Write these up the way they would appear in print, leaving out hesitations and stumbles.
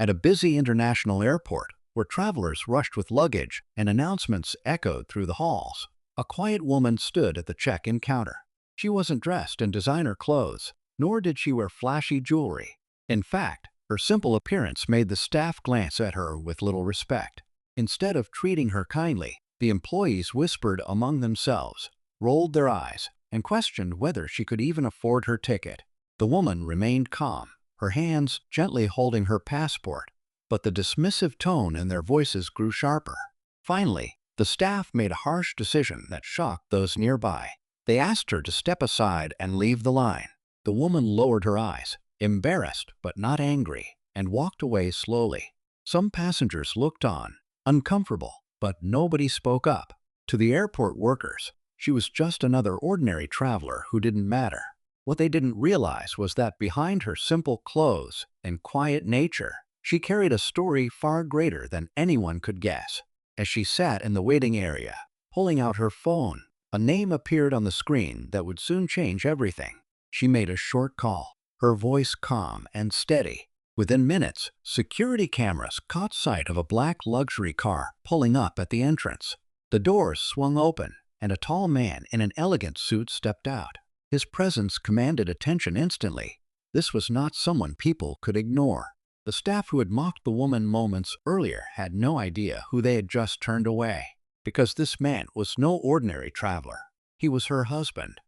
At a busy international airport, where travelers rushed with luggage and announcements echoed through the halls, a quiet woman stood at the check-in counter. She wasn't dressed in designer clothes, nor did she wear flashy jewelry. In fact, her simple appearance made the staff glance at her with little respect. Instead of treating her kindly, the employees whispered among themselves, rolled their eyes, and questioned whether she could even afford her ticket. The woman remained calm, her hands gently holding her passport, but the dismissive tone in their voices grew sharper. Finally, the staff made a harsh decision that shocked those nearby. They asked her to step aside and leave the line. The woman lowered her eyes, embarrassed but not angry, and walked away slowly. Some passengers looked on, uncomfortable, but nobody spoke up. To the airport workers, she was just another ordinary traveler who didn't matter. What they didn't realize was that behind her simple clothes and quiet nature, she carried a story far greater than anyone could guess. As she sat in the waiting area, pulling out her phone, a name appeared on the screen that would soon change everything. She made a short call, her voice calm and steady. Within minutes, security cameras caught sight of a black luxury car pulling up at the entrance. The doors swung open, and a tall man in an elegant suit stepped out. His presence commanded attention instantly. This was not someone people could ignore. The staff who had mocked the woman moments earlier had no idea who they had just turned away, because this man was no ordinary traveler. He was her husband,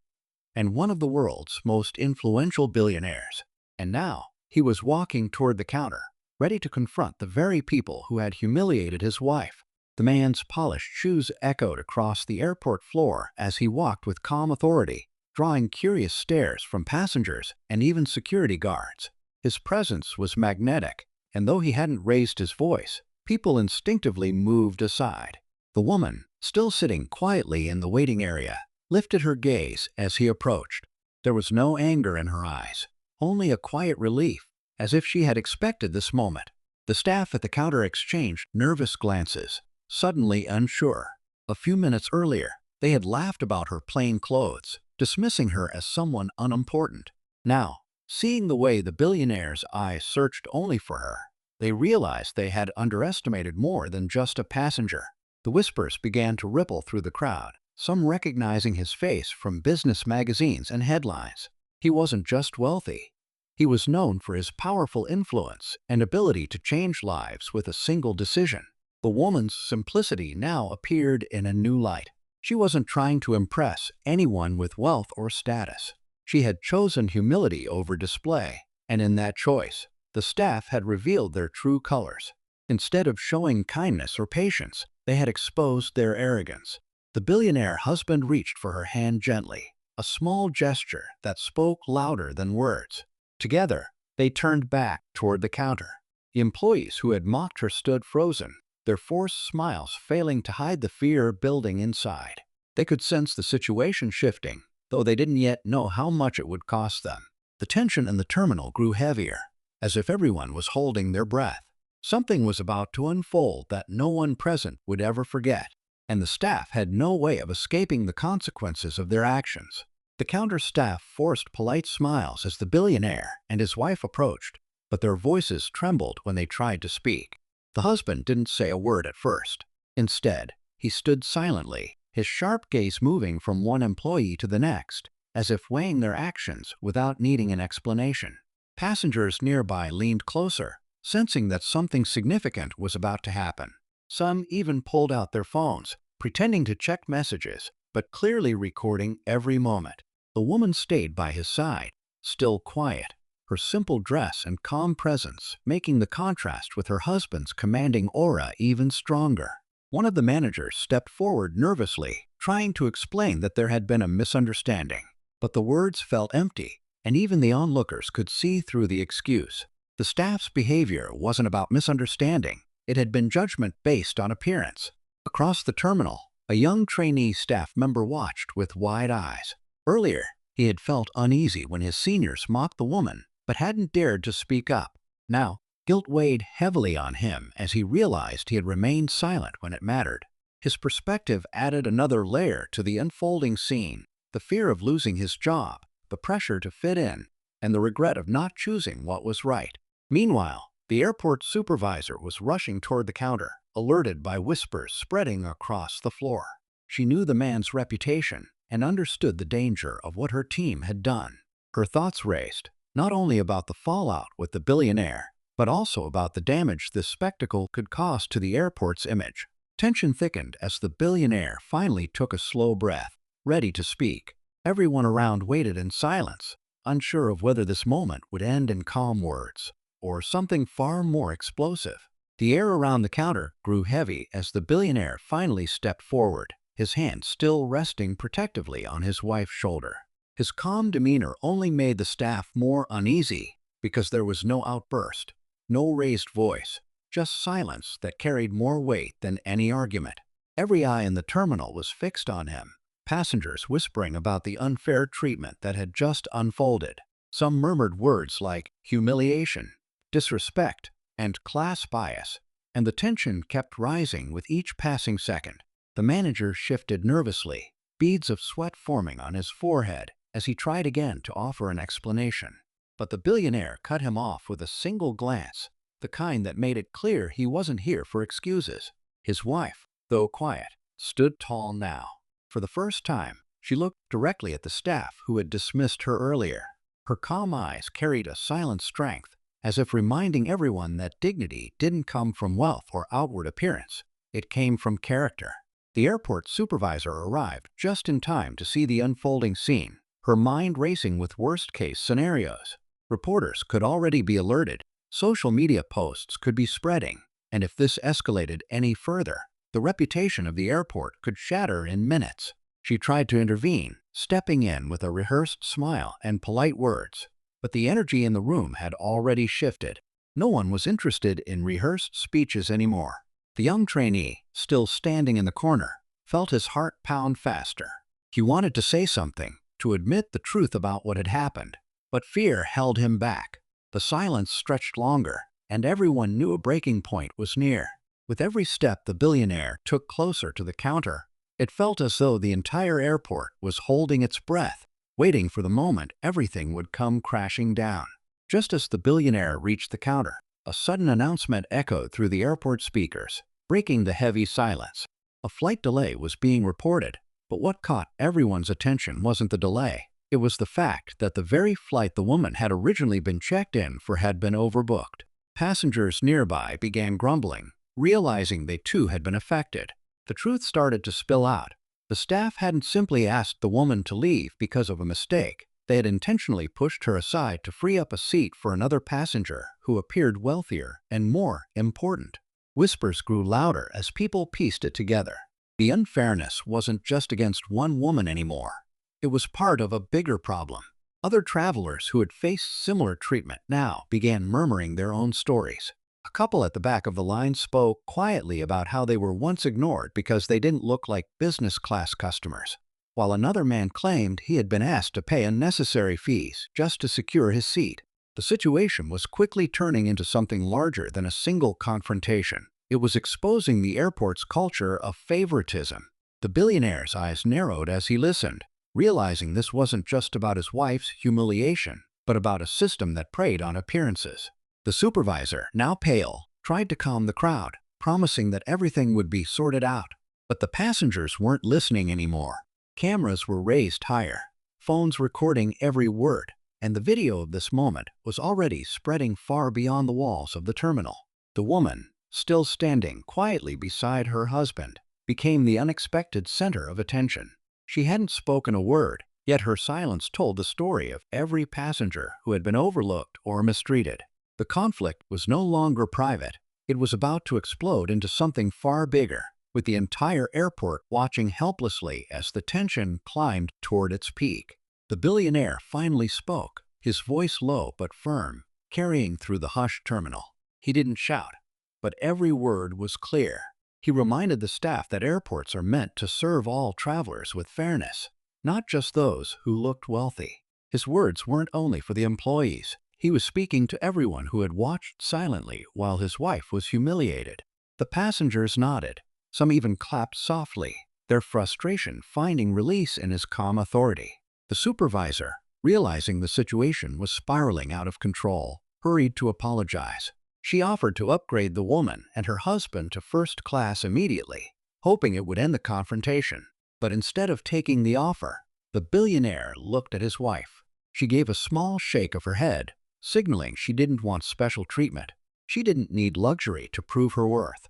and one of the world's most influential billionaires. And now, he was walking toward the counter, ready to confront the very people who had humiliated his wife. The man's polished shoes echoed across the airport floor as he walked with calm authority, drawing curious stares from passengers and even security guards. His presence was magnetic, and though he hadn't raised his voice, people instinctively moved aside. The woman, still sitting quietly in the waiting area, lifted her gaze as he approached. There was no anger in her eyes, only a quiet relief, as if she had expected this moment. The staff at the counter exchanged nervous glances, suddenly unsure. A few minutes earlier, they had laughed about her plain clothes, dismissing her as someone unimportant. Now, seeing the way the billionaire's eyes searched only for her, they realized they had underestimated more than just a passenger. The whispers began to ripple through the crowd, some recognizing his face from business magazines and headlines. He wasn't just wealthy. He was known for his powerful influence and ability to change lives with a single decision. The woman's simplicity now appeared in a new light. She wasn't trying to impress anyone with wealth or status. She had chosen humility over display, and in that choice, the staff had revealed their true colors. Instead of showing kindness or patience, they had exposed their arrogance. The billionaire husband reached for her hand gently, a small gesture that spoke louder than words. Together, they turned back toward the counter. The employees who had mocked her stood frozen, their forced smiles failing to hide the fear building inside. They could sense the situation shifting, though they didn't yet know how much it would cost them. The tension in the terminal grew heavier, as if everyone was holding their breath. Something was about to unfold that no one present would ever forget, and the staff had no way of escaping the consequences of their actions. The counter staff forced polite smiles as the billionaire and his wife approached, but their voices trembled when they tried to speak. The husband didn't say a word at first. Instead, he stood silently, his sharp gaze moving from one employee to the next, as if weighing their actions without needing an explanation. Passengers nearby leaned closer, sensing that something significant was about to happen. Some even pulled out their phones, pretending to check messages, but clearly recording every moment. The woman stayed by his side, still quiet, her simple dress and calm presence making the contrast with her husband's commanding aura even stronger. One of the managers stepped forward nervously, trying to explain that there had been a misunderstanding. But the words felt empty, and even the onlookers could see through the excuse. The staff's behavior wasn't about misunderstanding. It had been judgment based on appearance. Across the terminal, a young trainee staff member watched with wide eyes. Earlier, he had felt uneasy when his seniors mocked the woman, but hadn't dared to speak up. Now, guilt weighed heavily on him as he realized he had remained silent when it mattered. His perspective added another layer to the unfolding scene: the fear of losing his job, the pressure to fit in, and the regret of not choosing what was right. Meanwhile, The airport supervisor was rushing toward the counter, alerted by whispers spreading across the floor. She knew the man's reputation and understood the danger of what her team had done. Her thoughts raced, not only about the fallout with the billionaire, but also about the damage this spectacle could cause to the airport's image. Tension thickened as the billionaire finally took a slow breath, ready to speak. Everyone around waited in silence, unsure of whether this moment would end in calm words or something far more explosive. The air around the counter grew heavy as the billionaire finally stepped forward, his hand still resting protectively on his wife's shoulder. His calm demeanor only made the staff more uneasy because there was no outburst, no raised voice, just silence that carried more weight than any argument. Every eye in the terminal was fixed on him, passengers whispering about the unfair treatment that had just unfolded. Some murmured words like humiliation, disrespect, and class bias, and the tension kept rising with each passing second. The manager shifted nervously, beads of sweat forming on his forehead as he tried again to offer an explanation. But the billionaire cut him off with a single glance, the kind that made it clear he wasn't here for excuses. His wife, though quiet, stood tall now. For the first time, she looked directly at the staff who had dismissed her earlier. Her calm eyes carried a silent strength, as if reminding everyone that dignity didn't come from wealth or outward appearance. It came from character. The airport supervisor arrived just in time to see the unfolding scene, her mind racing with worst-case scenarios. Reporters could already be alerted, social media posts could be spreading, and if this escalated any further, the reputation of the airport could shatter in minutes. She tried to intervene, stepping in with a rehearsed smile and polite words. But the energy in the room had already shifted. No one was interested in rehearsed speeches anymore. The young trainee, still standing in the corner, felt his heart pound faster. He wanted to say something, to admit the truth about what had happened, but fear held him back. The silence stretched longer, and everyone knew a breaking point was near. With every step the billionaire took closer to the counter, it felt as though the entire airport was holding its breath, waiting for the moment everything would come crashing down. Just as the billionaire reached the counter, a sudden announcement echoed through the airport speakers, breaking the heavy silence. A flight delay was being reported, but what caught everyone's attention wasn't the delay. It was the fact that the very flight the woman had originally been checked in for had been overbooked. Passengers nearby began grumbling, realizing they too had been affected. The truth started to spill out. The staff hadn't simply asked the woman to leave because of a mistake. They had intentionally pushed her aside to free up a seat for another passenger who appeared wealthier and more important. Whispers grew louder as people pieced it together. The unfairness wasn't just against one woman anymore. It was part of a bigger problem. Other travelers who had faced similar treatment now began murmuring their own stories. A couple at the back of the line spoke quietly about how they were once ignored because they didn't look like business-class customers, while another man claimed he had been asked to pay unnecessary fees just to secure his seat. The situation was quickly turning into something larger than a single confrontation. It was exposing the airport's culture of favoritism. The billionaire's eyes narrowed as he listened, realizing this wasn't just about his wife's humiliation, but about a system that preyed on appearances. The supervisor, now pale, tried to calm the crowd, promising that everything would be sorted out. But the passengers weren't listening anymore. Cameras were raised higher, phones recording every word, and the video of this moment was already spreading far beyond the walls of the terminal. The woman, still standing quietly beside her husband, became the unexpected center of attention. She hadn't spoken a word, yet her silence told the story of every passenger who had been overlooked or mistreated. The conflict was no longer private. It was about to explode into something far bigger, with the entire airport watching helplessly as the tension climbed toward its peak. The billionaire finally spoke, his voice low but firm, carrying through the hushed terminal. He didn't shout, but every word was clear. He reminded the staff that airports are meant to serve all travelers with fairness, not just those who looked wealthy. His words weren't only for the employees. He was speaking to everyone who had watched silently while his wife was humiliated. The passengers nodded. Some even clapped softly, their frustration finding release in his calm authority. The supervisor, realizing the situation was spiraling out of control, hurried to apologize. She offered to upgrade the woman and her husband to first class immediately, hoping it would end the confrontation. But instead of taking the offer, the billionaire looked at his wife. She gave a small shake of her head, signaling she didn't want special treatment. She didn't need luxury to prove her worth.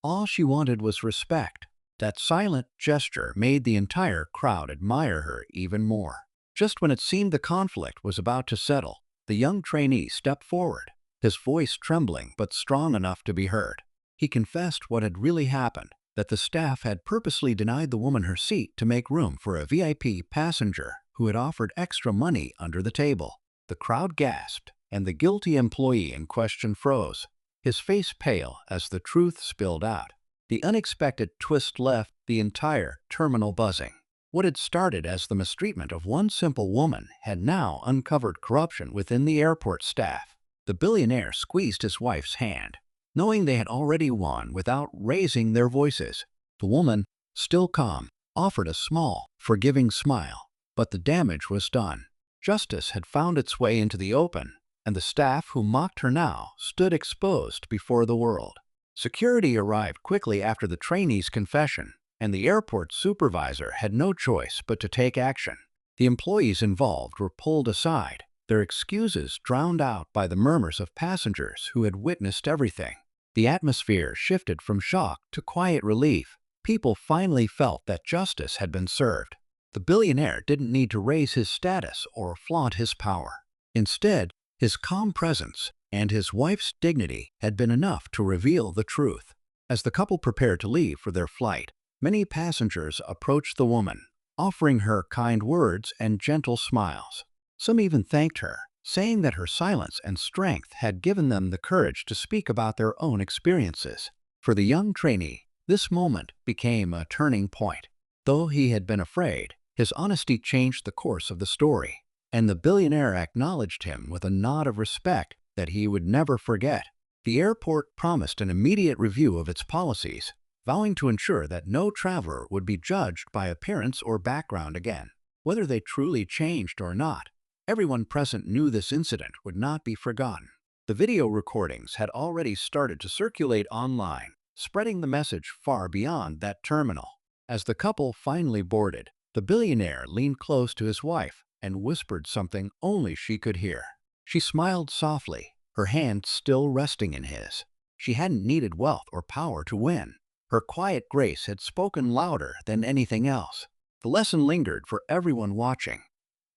All she wanted was respect. That silent gesture made the entire crowd admire her even more. Just when it seemed the conflict was about to settle, the young trainee stepped forward, his voice trembling but strong enough to be heard. He confessed what had really happened, that the staff had purposely denied the woman her seat to make room for a VIP passenger who had offered extra money under the table. The crowd gasped, and the guilty employee in question froze, his face pale as the truth spilled out. The unexpected twist left the entire terminal buzzing. What had started as the mistreatment of one simple woman had now uncovered corruption within the airport staff. The billionaire squeezed his wife's hand, knowing they had already won without raising their voices. The woman, still calm, offered a small, forgiving smile, but the damage was done. Justice had found its way into the open, and the staff who mocked her now stood exposed before the world. Security arrived quickly after the trainee's confession, and the airport supervisor had no choice but to take action. The employees involved were pulled aside, their excuses drowned out by the murmurs of passengers who had witnessed everything. The atmosphere shifted from shock to quiet relief. People finally felt that justice had been served. The billionaire didn't need to raise his status or flaunt his power. Instead, his calm presence and his wife's dignity had been enough to reveal the truth. As the couple prepared to leave for their flight, many passengers approached the woman, offering her kind words and gentle smiles. Some even thanked her, saying that her silence and strength had given them the courage to speak about their own experiences. For the young trainee, this moment became a turning point. Though he had been afraid, his honesty changed the course of the story, and the billionaire acknowledged him with a nod of respect that he would never forget. The airport promised an immediate review of its policies, vowing to ensure that no traveler would be judged by appearance or background again. Whether they truly changed or not, everyone present knew this incident would not be forgotten. The video recordings had already started to circulate online, spreading the message far beyond that terminal. As the couple finally boarded, the billionaire leaned close to his wife and whispered something only she could hear. She smiled softly, her hand still resting in his. She hadn't needed wealth or power to win. Her quiet grace had spoken louder than anything else. The lesson lingered for everyone watching.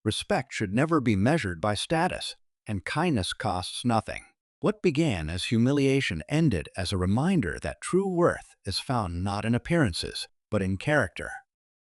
Respect should never be measured by status, and kindness costs nothing. What began as humiliation ended as a reminder that true worth is found not in appearances, but in character.